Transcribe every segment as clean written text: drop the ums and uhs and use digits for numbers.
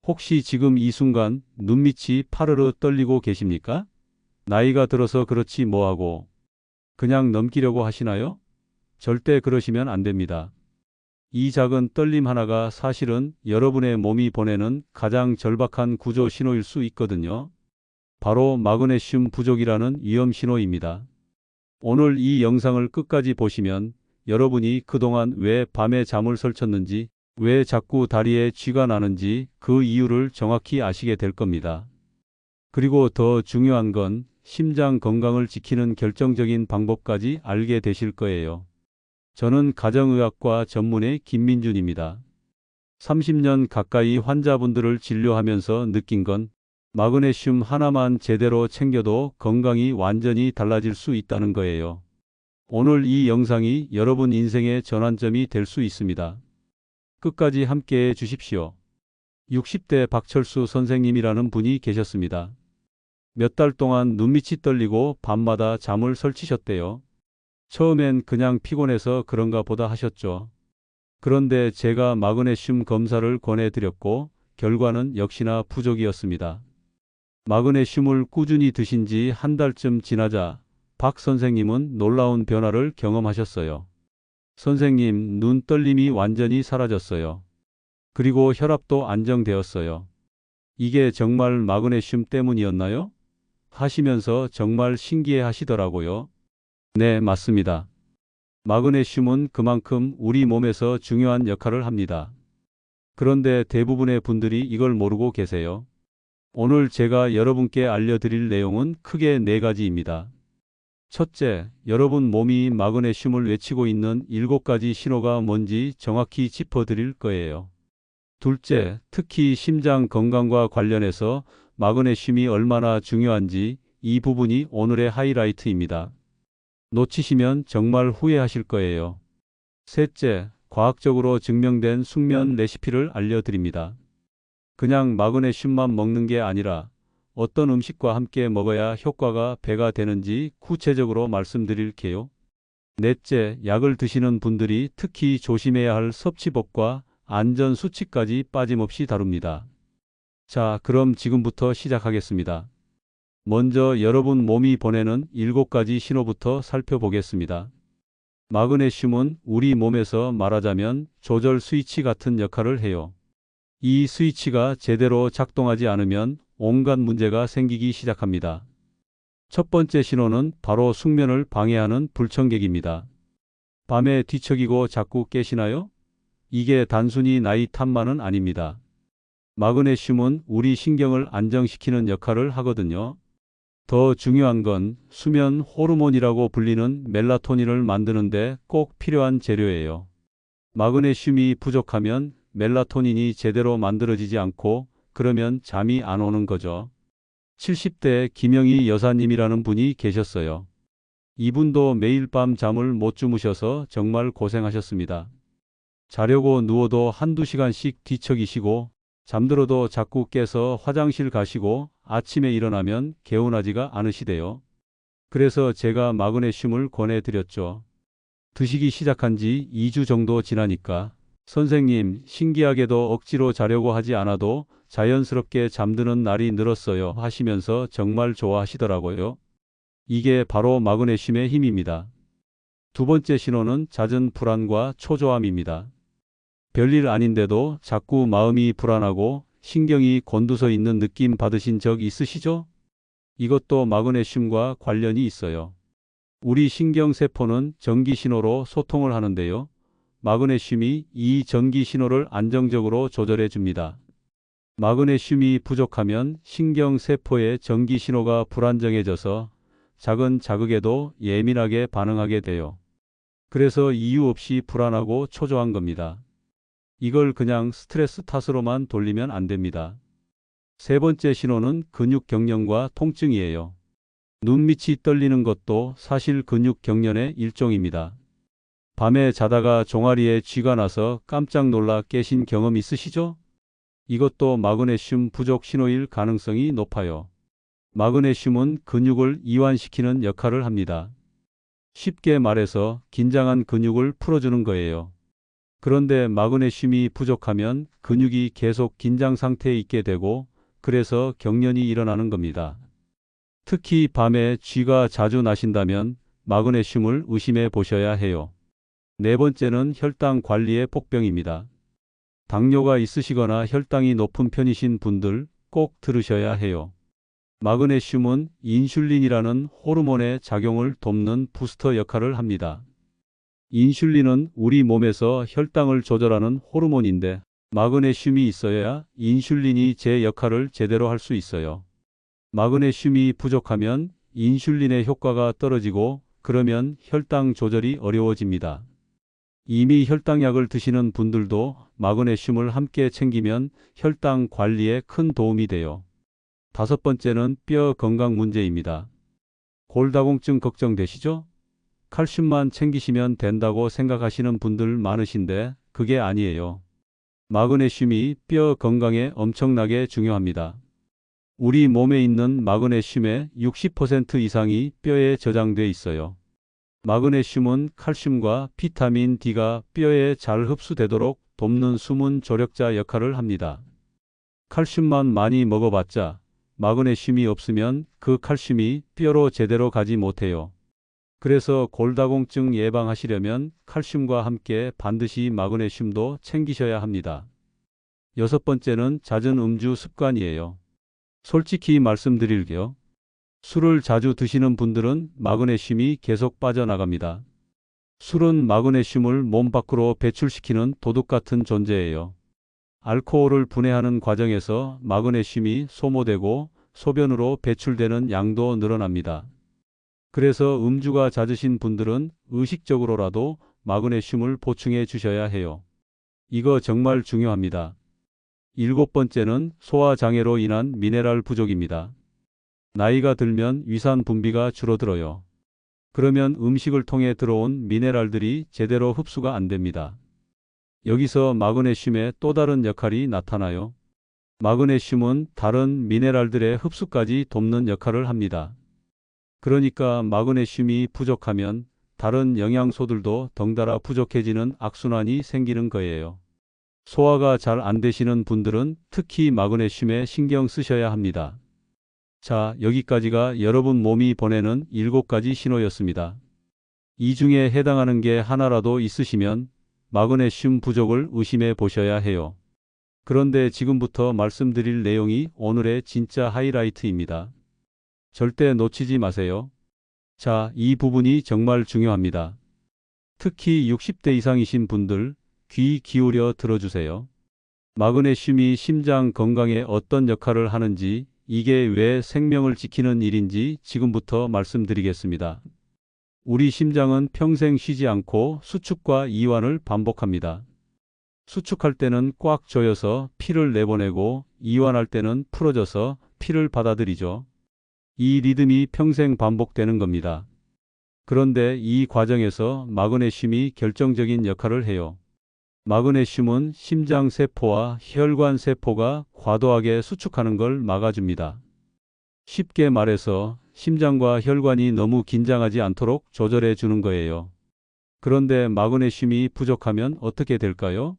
혹시 지금 이 순간 눈밑이 파르르 떨리고 계십니까? 나이가 들어서 그렇지 뭐하고 그냥 넘기려고 하시나요? 절대 그러시면 안 됩니다. 이 작은 떨림 하나가 사실은 여러분의 몸이 보내는 가장 절박한 구조 신호일 수 있거든요. 바로 마그네슘 부족이라는 위험 신호입니다. 오늘 이 영상을 끝까지 보시면 여러분이 그동안 왜 밤에 잠을 설쳤는지, 왜 자꾸 다리에 쥐가 나는지 그 이유를 정확히 아시게 될 겁니다. 그리고 더 중요한 건 심장 건강을 지키는 결정적인 방법까지 알게 되실 거예요. 저는 가정의학과 전문의 김민준입니다. 30년 가까이 환자분들을 진료하면서 느낀 건 마그네슘 하나만 제대로 챙겨도 건강이 완전히 달라질 수 있다는 거예요. 오늘 이 영상이 여러분 인생의 전환점이 될 수 있습니다. 끝까지 함께해 주십시오. 60대 박철수 선생님이라는 분이 계셨습니다. 몇 달 동안 눈밑이 떨리고 밤마다 잠을 설치셨대요. 처음엔 그냥 피곤해서 그런가 보다 하셨죠. 그런데 제가 마그네슘 검사를 권해드렸고 결과는 역시나 부족이었습니다. 마그네슘을 꾸준히 드신 지 한 달쯤 지나자 박 선생님은 놀라운 변화를 경험하셨어요. 선생님, 눈 떨림이 완전히 사라졌어요. 그리고 혈압도 안정되었어요. 이게 정말 마그네슘 때문이었나요? 하시면서 정말 신기해 하시더라고요. 네, 맞습니다. 마그네슘은 그만큼 우리 몸에서 중요한 역할을 합니다. 그런데 대부분의 분들이 이걸 모르고 계세요. 오늘 제가 여러분께 알려드릴 내용은 크게 4가지입니다. 첫째, 여러분 몸이 마그네슘을 외치고 있는 7가지 신호가 뭔지 정확히 짚어드릴 거예요. 둘째, 특히 심장 건강과 관련해서 마그네슘이 얼마나 중요한지 이 부분이 오늘의 하이라이트입니다. 놓치시면 정말 후회하실 거예요. 셋째, 과학적으로 증명된 숙면 레시피를 알려드립니다. 그냥 마그네슘만 먹는 게 아니라 어떤 음식과 함께 먹어야 효과가 배가 되는지 구체적으로 말씀드릴게요. 넷째, 약을 드시는 분들이 특히 조심해야 할 섭취법과 안전 수칙까지 빠짐없이 다룹니다. 자, 그럼 지금부터 시작하겠습니다. 먼저 여러분 몸이 보내는 7가지 신호부터 살펴보겠습니다. 마그네슘은 우리 몸에서 말하자면 조절 스위치 같은 역할을 해요. 이 스위치가 제대로 작동하지 않으면 온갖 문제가 생기기 시작합니다. 첫 번째 신호는 바로 숙면을 방해하는 불청객입니다. 밤에 뒤척이고 자꾸 깨시나요? 이게 단순히 나이 탓만은 아닙니다. 마그네슘은 우리 신경을 안정시키는 역할을 하거든요. 더 중요한 건 수면 호르몬이라고 불리는 멜라토닌을 만드는데 꼭 필요한 재료예요. 마그네슘이 부족하면 멜라토닌이 제대로 만들어지지 않고 그러면 잠이 안 오는 거죠. 70대 김영희 여사님이라는 분이 계셨어요. 이분도 매일 밤 잠을 못 주무셔서 정말 고생하셨습니다. 자려고 누워도 한두 시간씩 뒤척이시고 잠들어도 자꾸 깨서 화장실 가시고 아침에 일어나면 개운하지가 않으시대요. 그래서 제가 마그네슘을 권해드렸죠. 드시기 시작한 지 2주 정도 지나니까 선생님, 신기하게도 억지로 자려고 하지 않아도 자연스럽게 잠드는 날이 늘었어요 하시면서 정말 좋아하시더라고요. 이게 바로 마그네슘의 힘입니다. 두 번째 신호는 잦은 불안과 초조함입니다. 별일 아닌데도 자꾸 마음이 불안하고 신경이 곤두서 있는 느낌 받으신 적 있으시죠? 이것도 마그네슘과 관련이 있어요. 우리 신경세포는 전기신호로 소통을 하는데요. 마그네슘이 이 전기신호를 안정적으로 조절해 줍니다. 마그네슘이 부족하면 신경세포의 전기신호가 불안정해져서 작은 자극에도 예민하게 반응하게 돼요. 그래서 이유 없이 불안하고 초조한 겁니다. 이걸 그냥 스트레스 탓으로만 돌리면 안 됩니다. 세 번째 신호는 근육 경련과 통증이에요. 눈밑이 떨리는 것도 사실 근육 경련의 일종입니다. 밤에 자다가 종아리에 쥐가 나서 깜짝 놀라 깨신 경험 있으시죠? 이것도 마그네슘 부족 신호일 가능성이 높아요. 마그네슘은 근육을 이완시키는 역할을 합니다. 쉽게 말해서 긴장한 근육을 풀어주는 거예요. 그런데 마그네슘이 부족하면 근육이 계속 긴장 상태에 있게 되고 그래서 경련이 일어나는 겁니다. 특히 밤에 쥐가 자주 나신다면 마그네슘을 의심해 보셔야 해요. 네 번째는 혈당 관리의 복병입니다. 당뇨가 있으시거나 혈당이 높은 편이신 분들 꼭 들으셔야 해요. 마그네슘은 인슐린이라는 호르몬의 작용을 돕는 부스터 역할을 합니다. 인슐린은 우리 몸에서 혈당을 조절하는 호르몬인데 마그네슘이 있어야 인슐린이 제 역할을 제대로 할 수 있어요. 마그네슘이 부족하면 인슐린의 효과가 떨어지고 그러면 혈당 조절이 어려워집니다. 이미 혈당약을 드시는 분들도 마그네슘을 함께 챙기면 혈당 관리에 큰 도움이 돼요. 다섯 번째는 뼈 건강 문제입니다. 골다공증 걱정되시죠? 칼슘만 챙기시면 된다고 생각하시는 분들 많으신데 그게 아니에요. 마그네슘이 뼈 건강에 엄청나게 중요합니다. 우리 몸에 있는 마그네슘의 60% 이상이 뼈에 저장돼 있어요. 마그네슘은 칼슘과 비타민 D가 뼈에 잘 흡수되도록 돕는 숨은 조력자 역할을 합니다. 칼슘만 많이 먹어봤자 마그네슘이 없으면 그 칼슘이 뼈로 제대로 가지 못해요. 그래서 골다공증 예방하시려면 칼슘과 함께 반드시 마그네슘도 챙기셔야 합니다. 여섯 번째는 잦은 음주 습관이에요. 솔직히 말씀드릴게요. 술을 자주 드시는 분들은 마그네슘이 계속 빠져나갑니다. 술은 마그네슘을 몸 밖으로 배출시키는 도둑 같은 존재예요. 알코올을 분해하는 과정에서 마그네슘이 소모되고 소변으로 배출되는 양도 늘어납니다. 그래서 음주가 잦으신 분들은 의식적으로라도 마그네슘을 보충해 주셔야 해요. 이거 정말 중요합니다. 일곱 번째는 소화장애로 인한 미네랄 부족입니다. 나이가 들면 위산 분비가 줄어들어요. 그러면 음식을 통해 들어온 미네랄들이 제대로 흡수가 안 됩니다. 여기서 마그네슘의 또 다른 역할이 나타나요. 마그네슘은 다른 미네랄들의 흡수까지 돕는 역할을 합니다. 그러니까 마그네슘이 부족하면 다른 영양소들도 덩달아 부족해지는 악순환이 생기는 거예요. 소화가 잘 안 되시는 분들은 특히 마그네슘에 신경 쓰셔야 합니다. 자, 여기까지가 여러분 몸이 보내는 7가지 신호였습니다. 이 중에 해당하는 게 하나라도 있으시면 마그네슘 부족을 의심해 보셔야 해요. 그런데 지금부터 말씀드릴 내용이 오늘의 진짜 하이라이트입니다. 절대 놓치지 마세요. 자, 이 부분이 정말 중요합니다. 특히 60대 이상이신 분들 귀 기울여 들어주세요. 마그네슘이 심장 건강에 어떤 역할을 하는지, 이게 왜 생명을 지키는 일인지 지금부터 말씀드리겠습니다. 우리 심장은 평생 쉬지 않고 수축과 이완을 반복합니다. 수축할 때는 꽉 조여서 피를 내보내고 이완할 때는 풀어져서 피를 받아들이죠. 이 리듬이 평생 반복되는 겁니다. 그런데 이 과정에서 마그네슘이 결정적인 역할을 해요. 마그네슘은 심장 세포와 혈관 세포가 과도하게 수축하는 걸 막아줍니다. 쉽게 말해서 심장과 혈관이 너무 긴장하지 않도록 조절해 주는 거예요. 그런데 마그네슘이 부족하면 어떻게 될까요?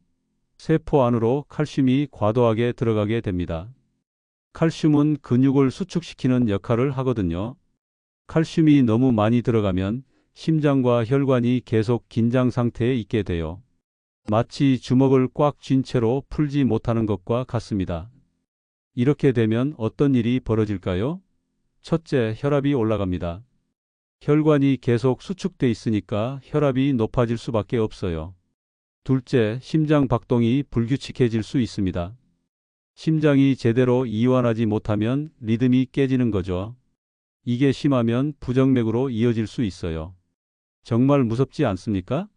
세포 안으로 칼슘이 과도하게 들어가게 됩니다. 칼슘은 근육을 수축시키는 역할을 하거든요. 칼슘이 너무 많이 들어가면 심장과 혈관이 계속 긴장 상태에 있게 돼요. 마치 주먹을 꽉 쥔 채로 풀지 못하는 것과 같습니다. 이렇게 되면 어떤 일이 벌어질까요? 첫째, 혈압이 올라갑니다. 혈관이 계속 수축돼 있으니까 혈압이 높아질 수밖에 없어요. 둘째, 심장 박동이 불규칙해질 수 있습니다. 심장이 제대로 이완하지 못하면 리듬이 깨지는 거죠. 이게 심하면 부정맥으로 이어질 수 있어요. 정말 무섭지 않습니까?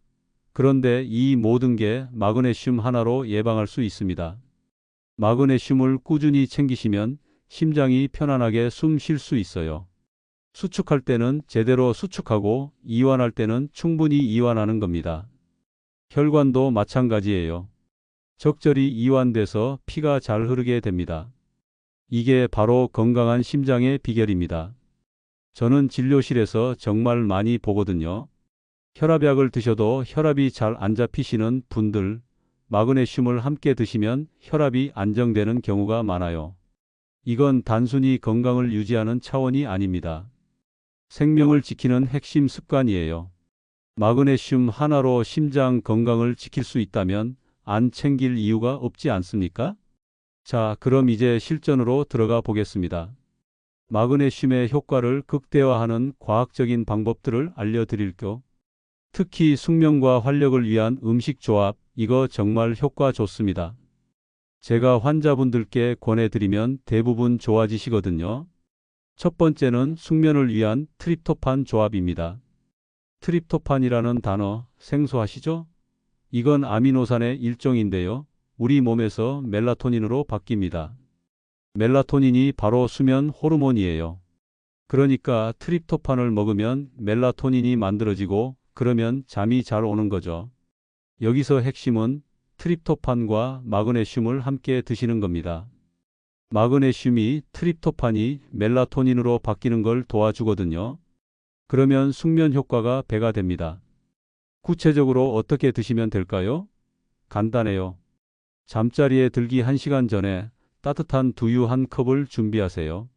그런데 이 모든 게 마그네슘 하나로 예방할 수 있습니다. 마그네슘을 꾸준히 챙기시면 심장이 편안하게 숨 쉴 수 있어요. 수축할 때는 제대로 수축하고 이완할 때는 충분히 이완하는 겁니다. 혈관도 마찬가지예요. 적절히 이완돼서 피가 잘 흐르게 됩니다. 이게 바로 건강한 심장의 비결입니다. 저는 진료실에서 정말 많이 보거든요. 혈압약을 드셔도 혈압이 잘 안 잡히시는 분들, 마그네슘을 함께 드시면 혈압이 안정되는 경우가 많아요. 이건 단순히 건강을 유지하는 차원이 아닙니다. 생명을 지키는 핵심 습관이에요. 마그네슘 하나로 심장 건강을 지킬 수 있다면 안 챙길 이유가 없지 않습니까? 자, 그럼 이제 실전으로 들어가 보겠습니다. 마그네슘의 효과를 극대화하는 과학적인 방법들을 알려드릴게요. 특히 숙면과 활력을 위한 음식 조합, 이거 정말 효과 좋습니다. 제가 환자분들께 권해드리면 대부분 좋아지시거든요. 첫 번째는 숙면을 위한 트립토판 조합입니다. 트립토판이라는 단어 생소하시죠? 이건 아미노산의 일종인데요. 우리 몸에서 멜라토닌으로 바뀝니다. 멜라토닌이 바로 수면 호르몬이에요. 그러니까 트립토판을 먹으면 멜라토닌이 만들어지고 그러면 잠이 잘 오는 거죠. 여기서 핵심은 트립토판과 마그네슘을 함께 드시는 겁니다. 마그네슘이 트립토판이 멜라토닌으로 바뀌는 걸 도와주거든요. 그러면 숙면 효과가 배가 됩니다. 구체적으로 어떻게 드시면 될까요? 간단해요. 잠자리에 들기 1시간 전에 따뜻한 두유 한 컵을 준비하세요.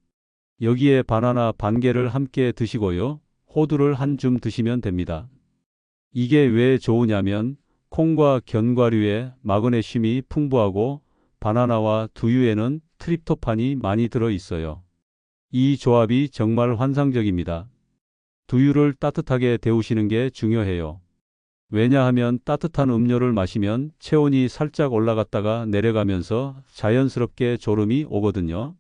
여기에 바나나 반 개를 함께 드시고요. 호두를 한 줌 드시면 됩니다. 이게 왜 좋으냐면 콩과 견과류에 마그네슘이 풍부하고 바나나와 두유에는 트립토판이 많이 들어 있어요. 이 조합이 정말 환상적입니다. 두유를 따뜻하게 데우시는 게 중요해요. 왜냐하면 따뜻한 음료를 마시면 체온이 살짝 올라갔다가 내려가면서 자연스럽게 졸음이 오거든요.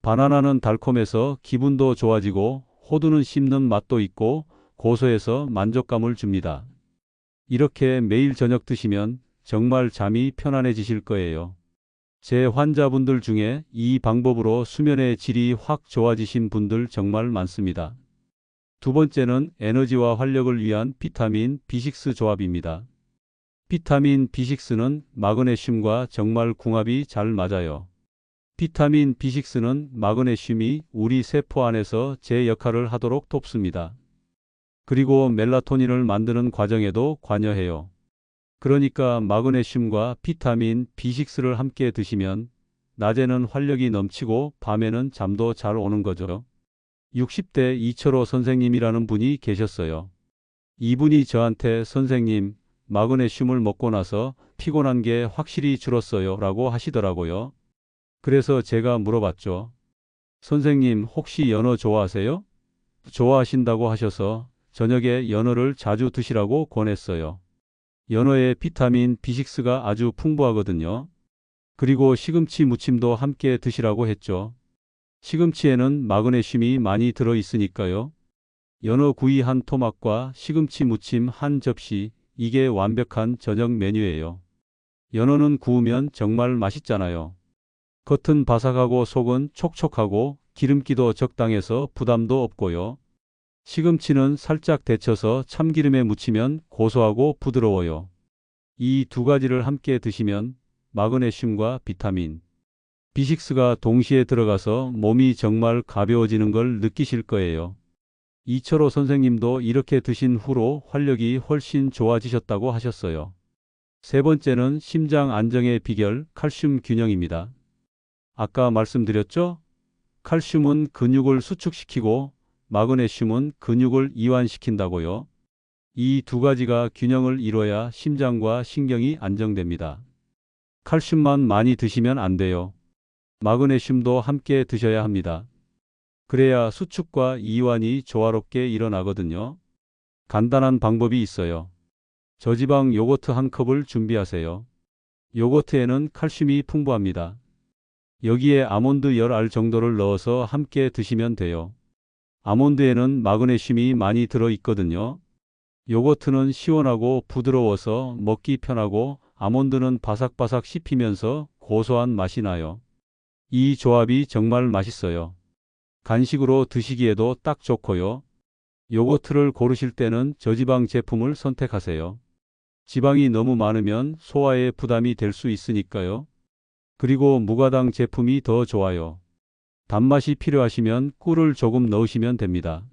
바나나는 달콤해서 기분도 좋아지고 호두는 씹는 맛도 있고 고소해서 만족감을 줍니다. 이렇게 매일 저녁 드시면 정말 잠이 편안해지실 거예요. 제 환자분들 중에 이 방법으로 수면의 질이 확 좋아지신 분들 정말 많습니다. 두 번째는 에너지와 활력을 위한 비타민 B6 조합입니다. 비타민 B6는 마그네슘과 정말 궁합이 잘 맞아요. 비타민 B6는 마그네슘이 우리 세포 안에서 제 역할을 하도록 돕습니다. 그리고 멜라토닌을 만드는 과정에도 관여해요. 그러니까 마그네슘과 비타민 B6를 함께 드시면 낮에는 활력이 넘치고 밤에는 잠도 잘 오는 거죠. 60대 이철호 선생님이라는 분이 계셨어요. 이분이 저한테 선생님, 마그네슘을 먹고 나서 피곤한 게 확실히 줄었어요 라고 하시더라고요. 그래서 제가 물어봤죠. 선생님 혹시 연어 좋아하세요? 좋아하신다고 하셔서 저녁에 연어를 자주 드시라고 권했어요. 연어에 비타민 B6가 아주 풍부하거든요. 그리고 시금치 무침도 함께 드시라고 했죠. 시금치에는 마그네슘이 많이 들어 있으니까요. 연어 구이 한 토막과 시금치 무침 한 접시, 이게 완벽한 저녁 메뉴예요. 연어는 구우면 정말 맛있잖아요. 겉은 바삭하고 속은 촉촉하고 기름기도 적당해서 부담도 없고요. 시금치는 살짝 데쳐서 참기름에 무치면 고소하고 부드러워요. 이 두 가지를 함께 드시면 마그네슘과 비타민 B6가 동시에 들어가서 몸이 정말 가벼워지는 걸 느끼실 거예요. 이철호 선생님도 이렇게 드신 후로 활력이 훨씬 좋아지셨다고 하셨어요. 세 번째는 심장 안정의 비결 칼슘 균형입니다. 아까 말씀드렸죠? 칼슘은 근육을 수축시키고 마그네슘은 근육을 이완시킨다고요. 이 두 가지가 균형을 이뤄야 심장과 신경이 안정됩니다. 칼슘만 많이 드시면 안 돼요. 마그네슘도 함께 드셔야 합니다. 그래야 수축과 이완이 조화롭게 일어나거든요. 간단한 방법이 있어요. 저지방 요거트 한 컵을 준비하세요. 요거트에는 칼슘이 풍부합니다. 여기에 아몬드 10알 정도를 넣어서 함께 드시면 돼요. 아몬드에는 마그네슘이 많이 들어 있거든요. 요거트는 시원하고 부드러워서 먹기 편하고 아몬드는 바삭바삭 씹히면서 고소한 맛이 나요. 이 조합이 정말 맛있어요. 간식으로 드시기에도 딱 좋고요. 요거트를 고르실 때는 저지방 제품을 선택하세요. 지방이 너무 많으면 소화에 부담이 될 수 있으니까요. 그리고 무가당 제품이 더 좋아요. 단맛이 필요하시면 꿀을 조금 넣으시면 됩니다.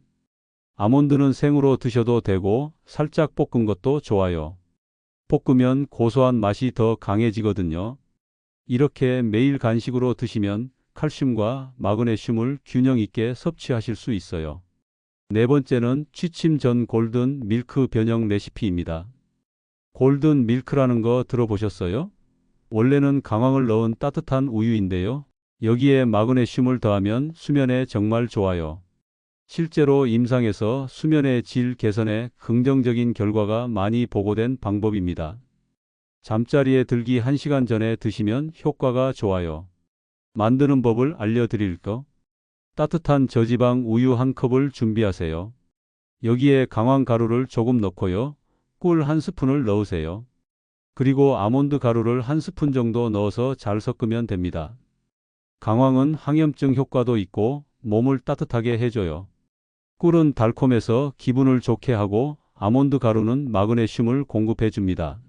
아몬드는 생으로 드셔도 되고 살짝 볶은 것도 좋아요. 볶으면 고소한 맛이 더 강해지거든요. 이렇게 매일 간식으로 드시면 칼슘과 마그네슘을 균형 있게 섭취하실 수 있어요. 네 번째는 취침 전 골든 밀크 변형 레시피입니다. 골든 밀크라는 거 들어보셨어요? 원래는 강황을 넣은 따뜻한 우유인데요. 여기에 마그네슘을 더하면 수면에 정말 좋아요. 실제로 임상에서 수면의 질 개선에 긍정적인 결과가 많이 보고된 방법입니다. 잠자리에 들기 1시간 전에 드시면 효과가 좋아요. 만드는 법을 알려드릴까? 따뜻한 저지방 우유 1컵을 준비하세요. 여기에 강황 가루를 조금 넣고요. 꿀 1스푼을 넣으세요. 그리고 아몬드 가루를 1스푼 정도 넣어서 잘 섞으면 됩니다. 강황은 항염증 효과도 있고 몸을 따뜻하게 해줘요. 꿀은 달콤해서 기분을 좋게 하고 아몬드 가루는 마그네슘을 공급해 줍니다.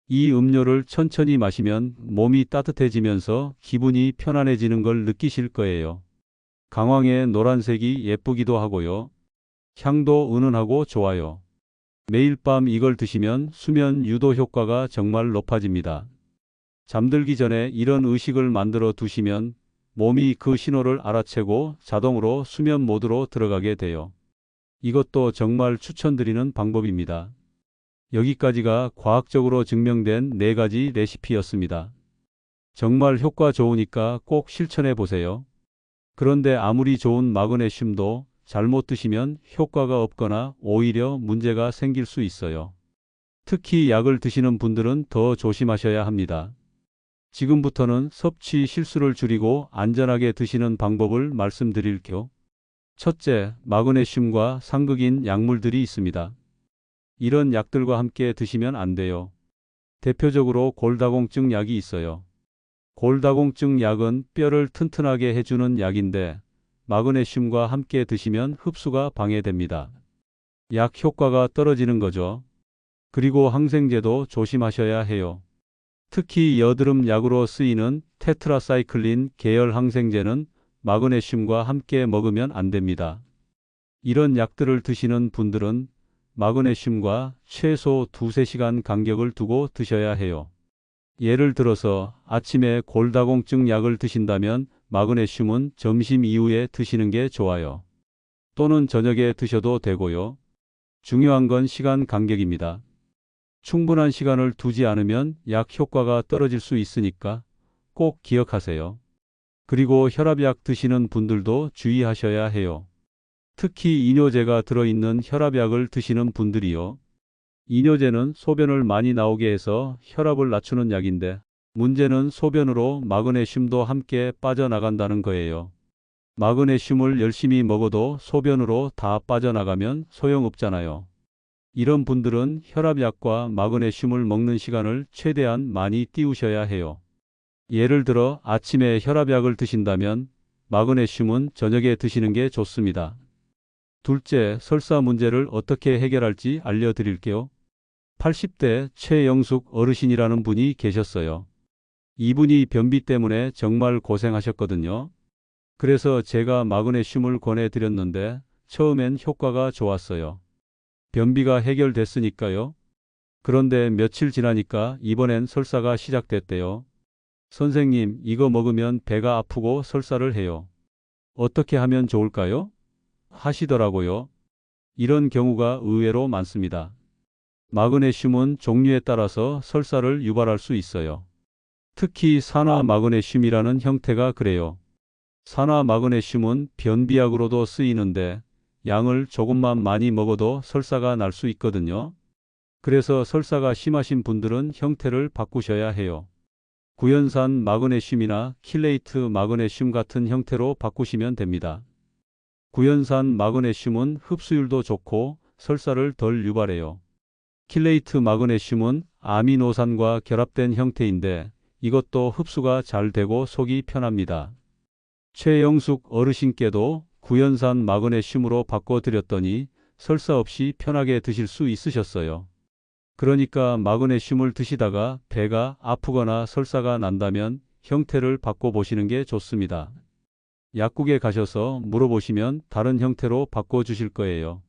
이 음료를 천천히 마시면 몸이 따뜻해지면서 기분이 편안해지는 걸 느끼실 거예요. 강황의 노란색이 예쁘기도 하고요. 향도 은은하고 좋아요. 매일 밤 이걸 드시면 수면 유도 효과가 정말 높아집니다. 잠들기 전에 이런 의식을 만들어 두시면 몸이 그 신호를 알아채고 자동으로 수면 모드로 들어가게 돼요. 이것도 정말 추천드리는 방법입니다. 여기까지가 과학적으로 증명된 4가지 레시피였습니다. 정말 효과 좋으니까 꼭 실천해 보세요. 그런데 아무리 좋은 마그네슘도 잘못 드시면 효과가 없거나 오히려 문제가 생길 수 있어요. 특히 약을 드시는 분들은 더 조심하셔야 합니다. 지금부터는 섭취 실수를 줄이고 안전하게 드시는 방법을 말씀드릴게요. 첫째, 마그네슘과 상극인 약물들이 있습니다. 이런 약들과 함께 드시면 안 돼요. 대표적으로 골다공증 약이 있어요. 골다공증 약은 뼈를 튼튼하게 해주는 약인데 마그네슘과 함께 드시면 흡수가 방해됩니다. 약 효과가 떨어지는 거죠. 그리고 항생제도 조심하셔야 해요. 특히 여드름 약으로 쓰이는 테트라사이클린 계열 항생제는 마그네슘과 함께 먹으면 안 됩니다. 이런 약들을 드시는 분들은 마그네슘과 최소 2~3시간 간격을 두고 드셔야 해요. 예를 들어서 아침에 골다공증 약을 드신다면 마그네슘은 점심 이후에 드시는 게 좋아요. 또는 저녁에 드셔도 되고요. 중요한 건 시간 간격입니다. 충분한 시간을 두지 않으면 약 효과가 떨어질 수 있으니까 꼭 기억하세요. 그리고 혈압약 드시는 분들도 주의하셔야 해요. 특히 이뇨제가 들어있는 혈압약을 드시는 분들이요. 이뇨제는 소변을 많이 나오게 해서 혈압을 낮추는 약인데 문제는 소변으로 마그네슘도 함께 빠져나간다는 거예요. 마그네슘을 열심히 먹어도 소변으로 다 빠져나가면 소용없잖아요. 이런 분들은 혈압약과 마그네슘을 먹는 시간을 최대한 많이 띄우셔야 해요. 예를 들어 아침에 혈압약을 드신다면 마그네슘은 저녁에 드시는 게 좋습니다. 둘째, 설사 문제를 어떻게 해결할지 알려드릴게요. 80대 최영숙 어르신이라는 분이 계셨어요. 이분이 변비 때문에 정말 고생하셨거든요. 그래서 제가 마그네슘을 권해드렸는데 처음엔 효과가 좋았어요. 변비가 해결됐으니까요. 그런데 며칠 지나니까 이번엔 설사가 시작됐대요. 선생님, 이거 먹으면 배가 아프고 설사를 해요. 어떻게 하면 좋을까요? 하시더라고요. 이런 경우가 의외로 많습니다. 마그네슘은 종류에 따라서 설사를 유발할 수 있어요. 특히 산화 마그네슘이라는 형태가 그래요. 산화 마그네슘은 변비약으로도 쓰이는데 양을 조금만 많이 먹어도 설사가 날 수 있거든요. 그래서 설사가 심하신 분들은 형태를 바꾸셔야 해요. 구연산 마그네슘이나 킬레이트 마그네슘 같은 형태로 바꾸시면 됩니다. 구연산 마그네슘은 흡수율도 좋고 설사를 덜 유발해요. 킬레이트 마그네슘은 아미노산과 결합된 형태인데 이것도 흡수가 잘 되고 속이 편합니다. 최영숙 어르신께도 구연산 마그네슘으로 바꿔드렸더니 설사 없이 편하게 드실 수 있으셨어요. 그러니까 마그네슘을 드시다가 배가 아프거나 설사가 난다면 형태를 바꿔보시는 게 좋습니다. 약국에 가셔서 물어보시면 다른 형태로 바꿔주실 거예요.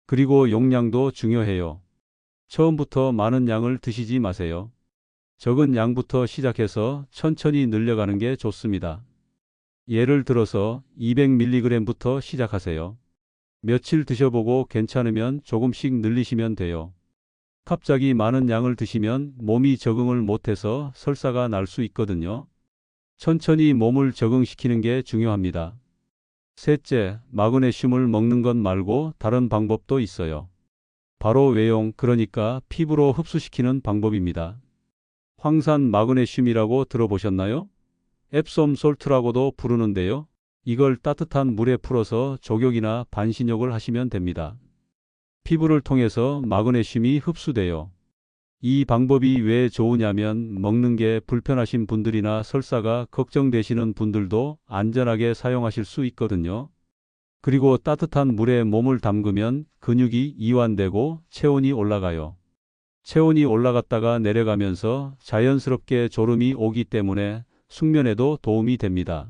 그리고 용량도 중요해요. 처음부터 많은 양을 드시지 마세요. 적은 양부터 시작해서 천천히 늘려가는 게 좋습니다. 예를 들어서 200mg부터 시작하세요. 며칠 드셔보고 괜찮으면 조금씩 늘리시면 돼요. 갑자기 많은 양을 드시면 몸이 적응을 못해서 설사가 날 수 있거든요. 천천히 몸을 적응시키는 게 중요합니다. 셋째, 마그네슘을 먹는 것 말고 다른 방법도 있어요. 바로 외용, 그러니까 피부로 흡수시키는 방법입니다. 황산 마그네슘이라고 들어보셨나요? 앱솜 솔트라고도 부르는데요. 이걸 따뜻한 물에 풀어서 족욕이나 반신욕을 하시면 됩니다. 피부를 통해서 마그네슘이 흡수돼요. 이 방법이 왜 좋으냐면 먹는 게 불편하신 분들이나 설사가 걱정되시는 분들도 안전하게 사용하실 수 있거든요. 그리고 따뜻한 물에 몸을 담그면 근육이 이완되고 체온이 올라가요. 체온이 올라갔다가 내려가면서 자연스럽게 졸음이 오기 때문에 숙면에도 도움이 됩니다.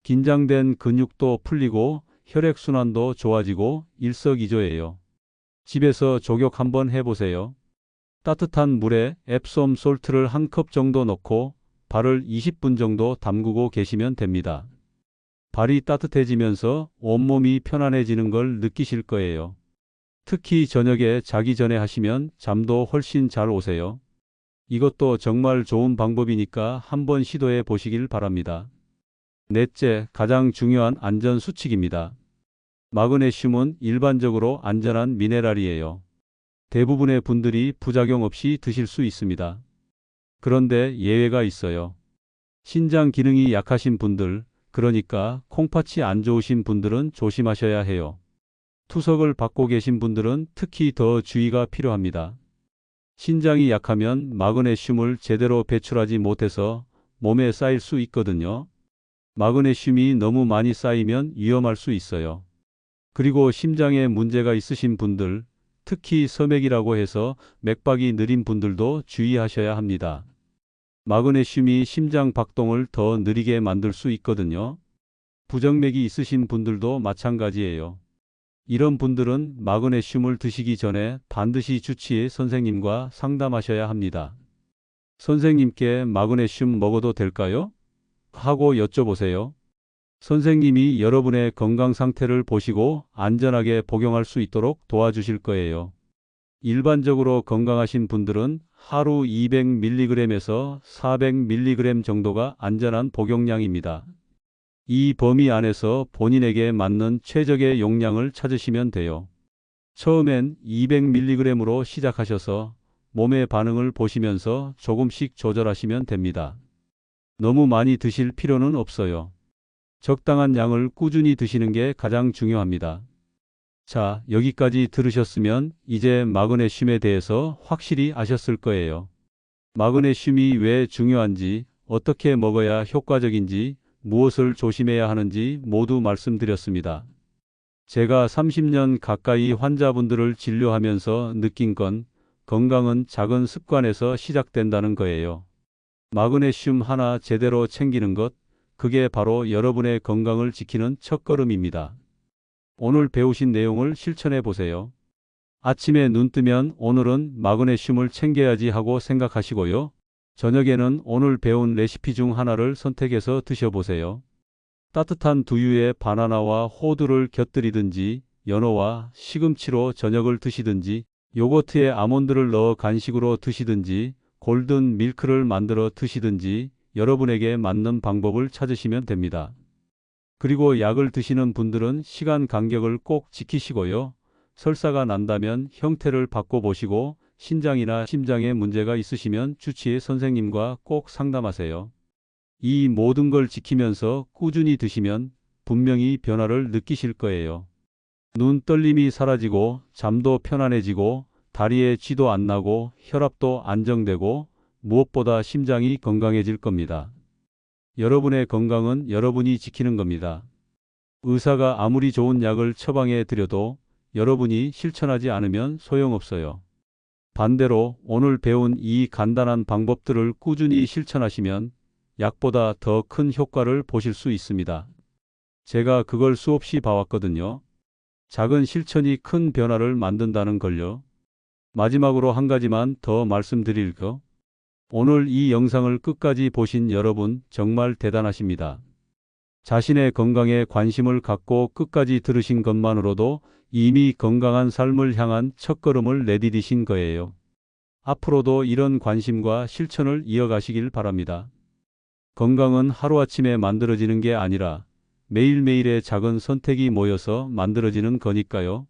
긴장된 근육도 풀리고 혈액순환도 좋아지고 일석이조예요. 집에서 족욕 한번 해보세요. 따뜻한 물에 앱솜 솔트를 한 컵 정도 넣고 발을 20분 정도 담그고 계시면 됩니다. 발이 따뜻해지면서 온몸이 편안해지는 걸 느끼실 거예요. 특히 저녁에 자기 전에 하시면 잠도 훨씬 잘 오세요. 이것도 정말 좋은 방법이니까 한번 시도해 보시길 바랍니다. 넷째, 가장 중요한 안전 수칙입니다. 마그네슘은 일반적으로 안전한 미네랄이에요. 대부분의 분들이 부작용 없이 드실 수 있습니다. 그런데 예외가 있어요. 신장 기능이 약하신 분들, 그러니까 콩팥이 안 좋으신 분들은 조심하셔야 해요. 투석을 받고 계신 분들은 특히 더 주의가 필요합니다. 신장이 약하면 마그네슘을 제대로 배출하지 못해서 몸에 쌓일 수 있거든요. 마그네슘이 너무 많이 쌓이면 위험할 수 있어요. 그리고 심장에 문제가 있으신 분들, 특히 서맥이라고 해서 맥박이 느린 분들도 주의하셔야 합니다. 마그네슘이 심장 박동을 더 느리게 만들 수 있거든요. 부정맥이 있으신 분들도 마찬가지예요. 이런 분들은 마그네슘을 드시기 전에 반드시 주치의 선생님과 상담하셔야 합니다. 선생님께 마그네슘 먹어도 될까요? 하고 여쭤보세요. 선생님이 여러분의 건강 상태를 보시고 안전하게 복용할 수 있도록 도와주실 거예요. 일반적으로 건강하신 분들은 하루 200mg에서 400mg 정도가 안전한 복용량입니다. 이 범위 안에서 본인에게 맞는 최적의 용량을 찾으시면 돼요. 처음엔 200mg으로 시작하셔서 몸의 반응을 보시면서 조금씩 조절하시면 됩니다. 너무 많이 드실 필요는 없어요. 적당한 양을 꾸준히 드시는 게 가장 중요합니다. 자, 여기까지 들으셨으면 이제 마그네슘에 대해서 확실히 아셨을 거예요. 마그네슘이 왜 중요한지, 어떻게 먹어야 효과적인지, 무엇을 조심해야 하는지 모두 말씀드렸습니다. 제가 30년 가까이 환자분들을 진료하면서 느낀 건 건강은 작은 습관에서 시작된다는 거예요. 마그네슘 하나 제대로 챙기는 것, 그게 바로 여러분의 건강을 지키는 첫걸음입니다. 오늘 배우신 내용을 실천해 보세요. 아침에 눈 뜨면 오늘은 마그네슘을 챙겨야지 하고 생각하시고요. 저녁에는 오늘 배운 레시피 중 하나를 선택해서 드셔보세요. 따뜻한 두유에 바나나와 호두를 곁들이든지 연어와 시금치로 저녁을 드시든지 요거트에 아몬드를 넣어 간식으로 드시든지 골든 밀크를 만들어 드시든지 여러분에게 맞는 방법을 찾으시면 됩니다. 그리고 약을 드시는 분들은 시간 간격을 꼭 지키시고요. 설사가 난다면 형태를 바꿔보시고 신장이나 심장에 문제가 있으시면 주치의 선생님과 꼭 상담하세요. 이 모든 걸 지키면서 꾸준히 드시면 분명히 변화를 느끼실 거예요. 눈 떨림이 사라지고 잠도 편안해지고 다리에 쥐도 안 나고 혈압도 안정되고 무엇보다 심장이 건강해질 겁니다. 여러분의 건강은 여러분이 지키는 겁니다. 의사가 아무리 좋은 약을 처방해 드려도 여러분이 실천하지 않으면 소용없어요. 반대로 오늘 배운 이 간단한 방법들을 꾸준히 실천하시면 약보다 더 큰 효과를 보실 수 있습니다. 제가 그걸 수없이 봐왔거든요. 작은 실천이 큰 변화를 만든다는 걸요. 마지막으로 한 가지만 더 말씀드릴 거. 오늘 이 영상을 끝까지 보신 여러분 정말 대단하십니다. 자신의 건강에 관심을 갖고 끝까지 들으신 것만으로도 이미 건강한 삶을 향한 첫걸음을 내디디신 거예요. 앞으로도 이런 관심과 실천을 이어가시길 바랍니다. 건강은 하루아침에 만들어지는 게 아니라 매일매일의 작은 선택이 모여서 만들어지는 거니까요.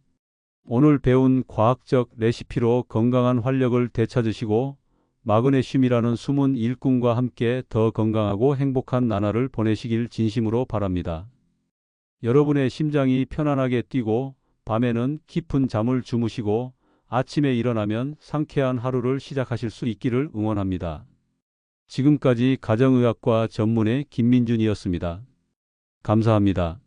오늘 배운 과학적 레시피로 건강한 활력을 되찾으시고 마그네슘이라는 숨은 일꾼과 함께 더 건강하고 행복한 나날을 보내시길 진심으로 바랍니다. 여러분의 심장이 편안하게 뛰고 밤에는 깊은 잠을 주무시고 아침에 일어나면 상쾌한 하루를 시작하실 수 있기를 응원합니다. 지금까지 가정의학과 전문의 김민준이었습니다. 감사합니다.